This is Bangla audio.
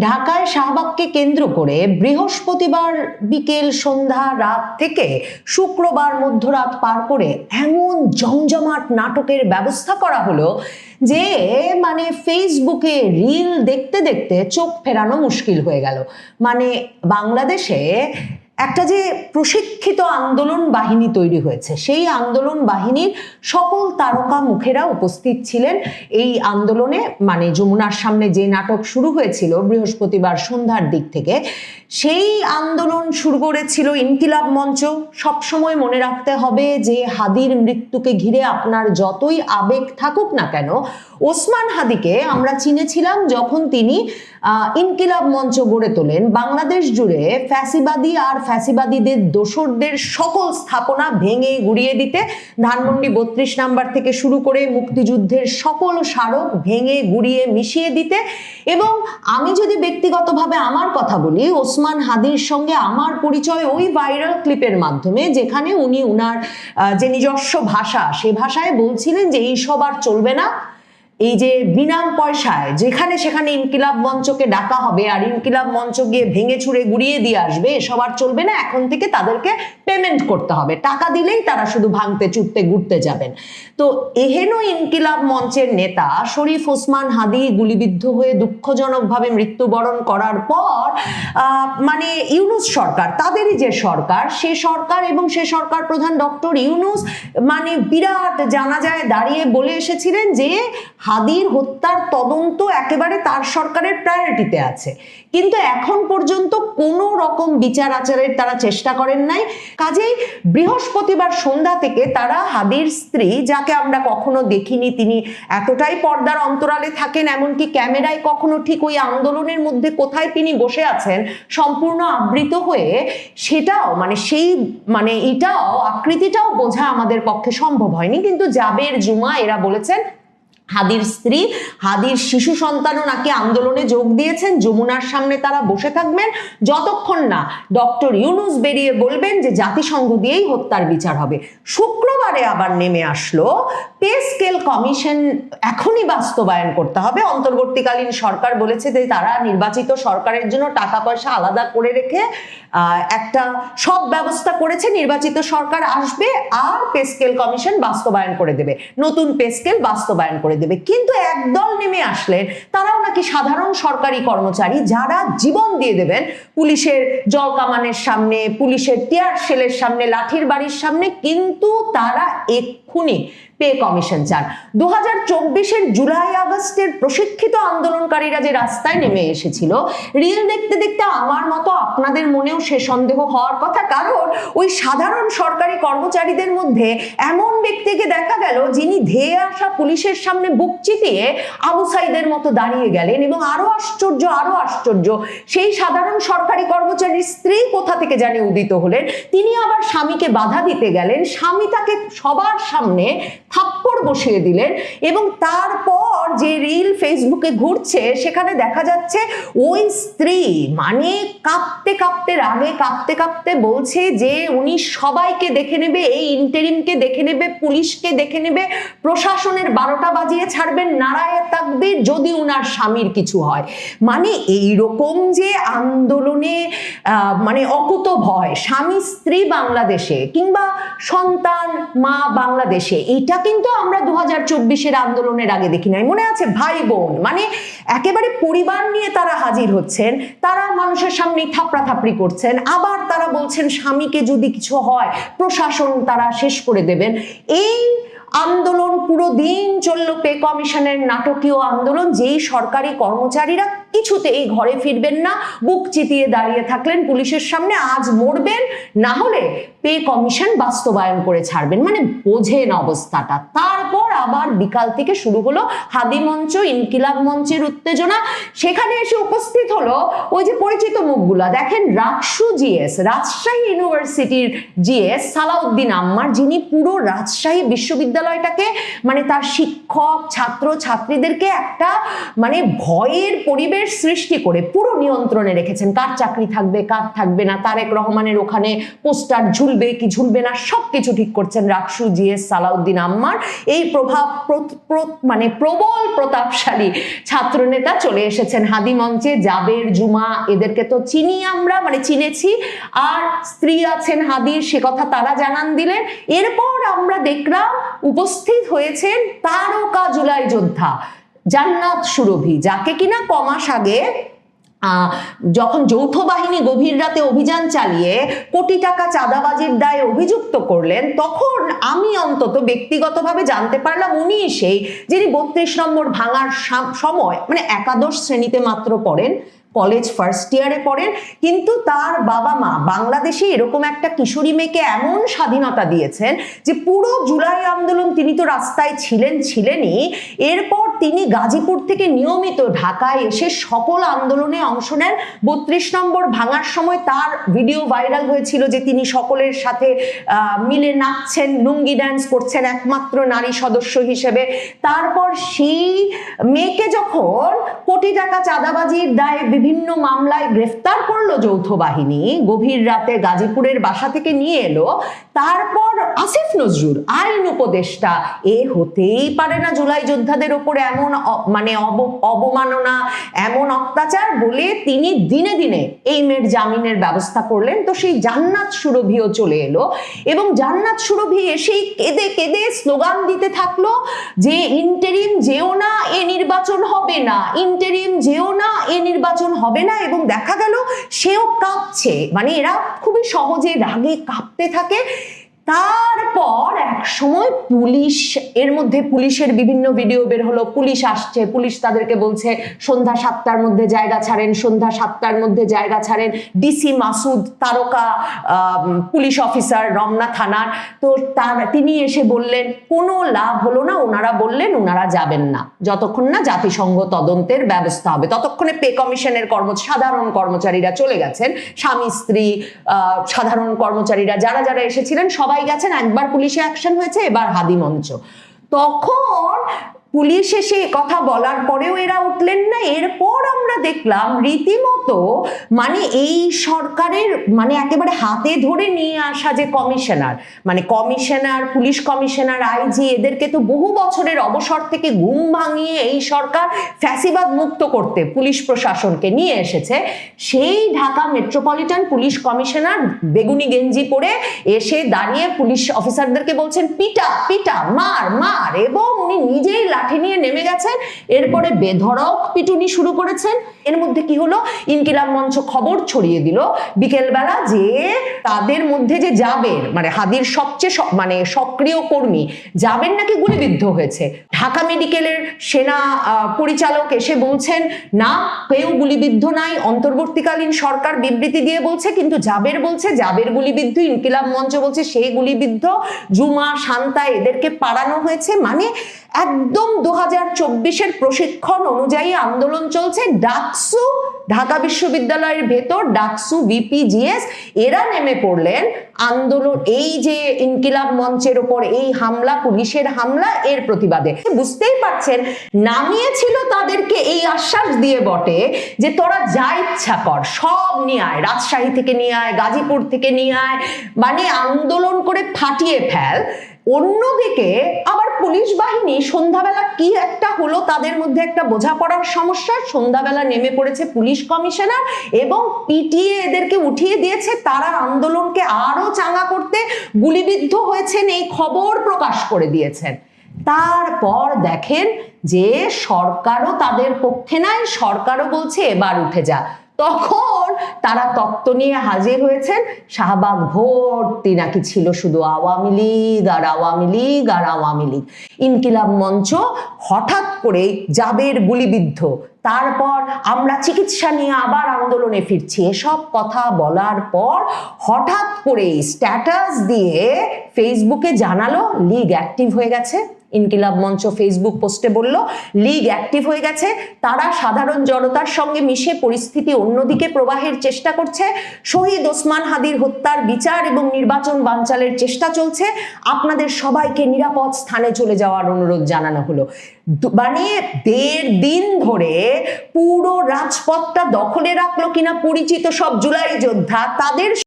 ঢাকায় শাহবাগকে কেন্দ্র করে বৃহস্পতিবার বিকেল সন্ধ্যা রাত থেকে শুক্রবার মধ্যরাত পার করে এমন জমজমাট নাটকের ব্যবস্থা করা হলো যে ফেসবুকে রিল দেখতে দেখতে চোখ ফেরানো মুশকিল হয়ে গেল। বাংলাদেশে একটা যে প্রশিক্ষিত আন্দোলন বাহিনী তৈরি হয়েছে, সেই আন্দোলন বাহিনীর সকল তারকা মুখেরা উপস্থিত ছিলেন এই আন্দোলনে। যমুনার সামনে যে নাটক শুরু হয়েছিল বৃহস্পতিবার সন্ধ্যার দিক থেকে, সেই আন্দোলন শুরু করেছিল ইনকিলাব মঞ্চ। সবসময় মনে রাখতে হবে যে হাদির মৃত্যুকে ঘিরে আপনার যতই আবেগ থাকুক না কেন, ওসমান হাদিকে আমরা চিনেছিলাম যখন তিনি ইনকিলাব মঞ্চ গড়ে তোলেন বাংলাদেশ জুড়ে ফ্যাসিবাদী আর ফ্যাসিবাদীদের দোসরদের সকল স্থাপনা ভেঙে গুড়িয়ে দিতে, ধানমন্ডি ৩২ নাম্বার থেকে শুরু করে মুক্তিযুদ্ধের সকল স্মারক ভেঙে গুড়িয়ে মিশিয়ে দিতে। এবং আমি যদি ব্যক্তিগতভাবে আমার কথা বলি, ওসমান হাদির সঙ্গে আমার পরিচয় ওই ভাইরাল ক্লিপের মাধ্যমে, যেখানে উনি উনার যে নিজস্ব ভাষা, সে ভাষায় বলছিলেন যে এইসব আর চলবে না। এই যে বিনা পয়সায় যেখানে সেখানে ইনকিলাব মঞ্চকে ডাকা হবে আর ইনকিলাব মঞ্চ গিয়ে ভেঙে ছুঁড়ে গুড়িয়ে দিয়ে আসবে, এসব আর চলবে না। এখন থেকে তাদেরকে পেমেন্ট করতে হবে, টাকা দিলেই তারা শুধু ভাঙতে চুটতে ঘুরতে যাবেন। তো এহেন ইনকিলাব মঞ্চের নেতা শরীফ ওসমান হাদি গুলিবিদ্ধ হয়ে দুঃখজনকভাবে মৃত্যুবরণ করার পর ইউনূস সরকার, তাদেরই যে সরকার, সে সরকার এবং সে সরকার প্রধান ডক্টর ইউনূস বিরাট জানাজায় দাঁড়িয়ে বলে এসেছিলেন যে হাদির হত্যার তদন্ত একেবারে তার সরকারের প্রায়োরিটিতে আছে। কিন্তু এখন পর্যন্ত কোনো রকম বিচার আচারের তারা চেষ্টা করেন নাই। কাজেই বৃহস্পতিবার সন্ধ্যা থেকে তারা হাদির স্ত্রী, যাকে আমরা কখনো দেখিনি, তিনি এতটাই পর্দার অন্তরালে থাকেন, এমনকি ক্যামেরায় কখনো ঠিক ওই আন্দোলনের মধ্যে কোথায় তিনি বসে আছেন সম্পূর্ণ আবৃত হয়ে, সেটাও এটাও আকৃতিটাও বোঝা আমাদের পক্ষে সম্ভব হয়নি। কিন্তু জাবের, জুমা এরা বলেছেন হাদির স্ত্রী, হাদির শিশু সন্তানও নাকি আন্দোলনে যোগ দিয়েছেন। যমুনার সামনে তারা বসে থাকবেন যতক্ষণ না ডক্টর ইউনূস বেরিয়ে বলবেন যে জাতিসংঘ দিয়েই হত্যার বিচার হবে। শুক্রবারে আবার নেমে আসলো পে স্কেল কমিশন এখনই বাস্তবায়ন করতে হবে। অন্তর্বর্তীকালীন সরকার বলেছে যে তারা নির্বাচিত সরকারের জন্য টাকা পয়সা আলাদা করে রেখে একটা সব ব্যবস্থা করেছে, নির্বাচিত সরকার আসবে আর পে স্কেল কমিশন বাস্তবায়ন করে দেবে, নতুন পে স্কেল বাস্তবায়ন করে দেবে। কিন্তু একদল নেমে আসলেন, তারাও নাকি সাধারণ সরকারি কর্মচারী, যারা জীবন দিয়ে দেবেন পুলিশের জলকামানের সামনে, পুলিশের টিয়ার শেলের সামনে, লাঠির বাড়ির সামনে, কিন্তু তারা এক্ষুনি পে কমিশন চান। 2024-এর জুলাই আগস্টের প্রশিক্ষিত আন্দোলনকারীরা যে রাস্তায় নেমে এসেছিল, রিল দেখতে দেখতে আমার মতো আপনাদের মনেও সে সন্দেহ হওয়ার কথা। কারণ ওই সাধারণ সরকারি কর্মচারীদের মধ্যে এমন ব্যক্তিকে দেখা গেল যিনি ধেয়ে আসা পুলিশের সামনে বুক চিতিয়ে আবু সাইদের মতো দাঁড়িয়ে গেলেন। এবং আরো আশ্চর্য, সেই সাধারণ সরকারি কর্মচারীর স্ত্রী কোথা থেকে জানি উদিত হলেন, তিনি আবার স্বামীকে বাধা দিতে গেলেন, স্বামী তাকে সবার সামনে থাপ্পড় বসিয়ে দিলেন। এবং তারপর যে রিল ফেসবুকে ঘুরছে, সেখানে দেখা যাচ্ছে ওই স্ত্রী কাঁপতে কাঁপতে, রাগে কাঁপতে কাঁপতে বলছে যে উনি সবাইকে দেখে নেবে, এই ইন্টারিমকে দেখে নেবে, পুলিশকে দেখে নেবে, প্রশাসনের 12টা বাজিয়ে ছাড়বেন, নারায়ে তাকবীর, যদি উনার স্বামীর কিছু হয়। এইরকম যে আন্দোলনে অকুত ভয়, স্বামী স্ত্রী বাংলাদেশে কিংবা সন্তান মা বাংলাদেশে, এটা কিন্তু আমরা 2024-এর আন্দোলনের আগে দেখি নাই। মনে আছে ভাই বোন, একেবারে পরিবার নিয়ে তারা হাজির হচ্ছেন, তারা মানুষের সামনে থাপড়াথাপড়ি করছেন, আবার তারা বলছেন স্বামীকে যদি কিছু হয় প্রশাসন তারা শেষ করে দেবেন। এই আন্দোলন পুরো দিন চলল, পে কমিশনের নাটকীয় আন্দোলন। যেই সরকারি কর্মচারীরা কিছুতেই ঘরে ফিরবেন না, বুক চিতিয়ে দাঁড়িয়ে থাকলেন পুলিশের সামনে, আজ মরবেন, না হলে পে কমিশন বাস্তবায়ন করে ছাড়বেন। বোঝেন অবস্থাটা। তারপর আবার বিকাল থেকে শুরু হলো হাদি মঞ্চ, ইনকিলাব মঞ্চের উত্তেজনা। সেখানে এসে উপস্থিত হলো ওই যে পরিচিত মুখগুলা। দেখেন, রাকসু জিএস, রাজশাহী ইউনিভার্সিটির জিএস সালাউদ্দিন আম্মার, যিনি পুরো রাজশাহী বিশ্ববিদ্যালয়টাকে তার শিক্ষক, ছাত্র ছাত্রীদেরকে একটা ভয়ের পরিবেশ পরিবেশ সৃষ্টি করে পুরো নিয়ন্ত্রণে রেখেছেন। কার চাকরি থাকবে, কার থাকবে না, তারেক রহমানের ওখানে পোস্টার ঝুলবে কি ঝুলবে না, সবকিছু ঠিক করছেন রাকসু, জিএস, সালাউদ্দিন আম্মার। এই মানে প্রবল প্রতাপশালী ছাত্রনেতা চলে এসেছেন হাদি মঞ্চে। জাবের, জুমা এদেরকে তো চিনি আমরা, মানে চিনেছি, আর স্ত্রী আছেন হাদির, সে কথা তারা জানান দিলেন। এরপর আমরা দেখলাম উপস্থিত হয়েছেন তারকা জুলাই যোদ্ধা জান্নাত সুরভি, যাকে কিনা কমাস আগে যখন যৌথ বাহিনী গভীর রাতে অভিযান চালিয়ে কোটি টাকা চাঁদাবাজির দায়ে অভিযুক্ত করলেন, তখন আমি অন্তত ব্যক্তিগতভাবে জানতে পারলাম উনি সেই যিনি 32 নম্বর ভাঙার সময়, মানে একাদশ শ্রেণীতে মাত্র পড়েন, কলেজ ফার্স্ট ইয়ারে পড়েন, কিন্তু তার বাবা মা বাংলাদেশে এরকম একটা কিশোরী মেয়েকে এমন স্বাধীনতা দিয়েছেন যে পুরো জুলাই আন্দোলন তিনি তো রাস্তায় ছিলেনই, এরপর তিনি গাজীপুর থেকে নিয়মিত ঢাকায় এসে সকল আন্দোলনে অংশ নেন। 32 নম্বর ভাঙার সময় তার ভিডিও ভাইরাল হয়েছিল যে তিনি সকলের সাথে মিলে নাচছেন, লুঙ্গি ড্যান্স করছেন একমাত্র নারী সদস্য হিসেবে। তারপর সেই মেয়েকে যখন কোটি টাকা চাঁদাবাজির দায়ে বিভিন্ন মামলায় গ্রেফতার করলো যৌথ বাহিনী, গভীর রাতে গাজীপুরের বাসা থেকে নিয়ে এলো, তারপর আসিফ নজরুল আইন উপদেষ্টা, এ হতেই পারে না জুলাই যোদ্ধাদের উপরে এমন মানে অবমাননা, এমন অত্যাচার বলে তিনি দিনে দিনে এই মেয়ের জামিনের ব্যবস্থা করলেন। তো সেই জান্নাত সুরভিও চলে এলো এবং জান্নাত সুরভি এসেই কেঁদে কেঁদে স্লোগান দিতে থাকলো যে ইন্টেরিম যেও না, এ নির্বাচন হবে না, ইন্টেরিম যেও না, এ নির্বাচন হবে না। এবং দেখা গেল সেও কাঁপছে, মানে এরা খুবই সহজে রাগে কাঁপতে থাকে। তারপর এক সময় পুলিশ, এর মধ্যে পুলিশের বিভিন্ন ভিডিও বের হলো, পুলিশ আসছে, পুলিশ তাদেরকে বলছে সন্ধ্যা 7টার মধ্যে জায়গা ছাড়েন, সন্ধ্যা 7টার মধ্যে জায়গা ছাড়েন। ডিসি মাসুদ তারকা পুলিশ অফিসার রমনা থানার, তো তিনি এসে বললেন কোনো লাভ হলো না, ওনারা বললেন ওনারা যাবেন না যতক্ষণ না জাতিসংঘ তদন্তের ব্যবস্থা হবে। ততক্ষণে পে কমিশনের সাধারণ কর্মচারীরা চলে গেছেন, স্বামী স্ত্রী সাধারণ কর্মচারীরা যারা যারা এসেছিলেন সবাই গেছেন। একবার পুলিশে অ্যাকশন হয়েছে, এবার হাদি মঞ্চ। তখন পুলিশ এসে কথা বলার পরেও এরা উঠলেন না। এরপর আমরা দেখলাম রীতিমতো মানে এই সরকারের মানে একেবারে হাতে ধরে নিয়ে আসা যে কমিশনার, মানে কমিশনার, পুলিশ কমিশনার, আইজি, এদেরকে তো বহু বছরের অবসর থেকে ঘুম ভাঙিয়ে এই সরকার ফ্যাসিবাদ মুক্ত করতে পুলিশ প্রশাসনকে নিয়ে এসেছে। সেই ঢাকা মেট্রোপলিটন পুলিশ কমিশনার বেগুনি গেঞ্জি পরে এসে দাঁড়িয়ে পুলিশ অফিসারদেরকে বলছেন পিটা পিটা, মার মার, এবং উনি নিজেই লাঠি নিয়ে নেমে গেছেন। এরপরে বেধড়ক পিটুনি শুরু করেছেন। এর মধ্যে কি হলো, ইনকিলাব মঞ্চ খবর ছড়িয়ে দিল বিকেলবেলা যে তাদের মধ্যে যে জাবের, মানে হাদির সবচেয়ে মানে সক্রিয় কর্মী জাবের নাকি গুলিবিদ্ধ হয়েছে। ঢাকা মেডিকেলের সেনা পরিচালক এসে বলছেন না, কেউ গুলিবিদ্ধ নাই, অন্তর্বর্তীকালীন সরকার বিবৃতি দিয়ে বলছে, কিন্তু জাবের বলছে জাবের গুলিবিদ্ধ, ইনকিলাব মঞ্চ বলছে সেই গুলিবিদ্ধ, জুমা, শান্তা এদেরকে পাড়ানো হয়েছে। মানে একদম 2024-এর প্রশিক্ষণ অনুযায়ী আন্দোলন চলছে। ডাকসু, ঢাকা বিশ্ববিদ্যালয়ের ভেতর ডাকসু, বিপিজিএস এরা নেমে পড়লেন আন্দোলন, এই যে ইনকিলাব মঞ্চের উপর এই হামলা, পুলিশের হামলা, এর প্রতিবাদে। বুঝতেই পারছেন, নামিয়েছিল তাদেরকে এই আশ্বাস দিয়ে বটে যে তোরা যা ইচ্ছা কর, সব নিয়ে আয়, রাজশাহী থেকে নিয়ে আয়, গাজীপুর থেকে নিয়ে আয়, মানে আন্দোলন করে ফাটিয়ে ফেল। অন্যদিকে আবার পুলিশ বাহিনী সন্ধ্যাবেলা কি একটা হলো, তাদের মধ্যে একটা বোঝাপড়ার সমস্যা, সন্ধ্যাবেলা নেমে পড়েছে পুলিশ কমিশনার এবং পিটিয়ে এদেরকে উঠিয়ে দিয়েছে। তারা আন্দোলনকে আরো চাঙ্গা করতে গুলিবিদ্ধ হয়েছেন এই খবর প্রকাশ করে দিয়েছেন। তারপর দেখেন যে সরকারও তাদের পক্ষে নাই, সরকারও বলছে এবার উঠে যা। তখন তারা তত্ত্ব নিয়ে হাজির হয়েছেন, শাহবাগ ভর্তি নাকি ছিল শুধু আওয়ামী লীগ আর আওয়ামী লীগ আর আওয়ামী লীগ। ইনকিলাব মঞ্চ হঠাৎ করে জাবের গুলিবিদ্ধ, তারপর আমরা চিকিৎসা নিয়ে আবার আন্দোলনে ফিরছি, এসব কথা বলার পর হঠাৎ করে স্ট্যাটাস দিয়ে ফেসবুকে জানালো লীগ অ্যাক্টিভ হয়ে গেছে। ইনকিলাব মঞ্চ ফেসবুক পোস্টে বলল, লীগ অ্যাক্টিভ হয়ে গেছে, তারা সাধারণ জনতার সঙ্গে মিশে পরিস্থিতি অন্যদিকে প্রবাহের চেষ্টা করছে। শহীদ ওসমান হাদির হত্যার বিচার এবং নির্বাচন বানচালের চেষ্টা চলছে, আপনাদের সবাইকে নিরাপদ স্থানে চলে যাওয়ার অনুরোধ জানানো হলো। মানে 1.5 দিন ধরে পুরো রাজপথটা দখলে রাখলো কিনা পরিচিত সব জুলাই যোদ্ধা, তাদের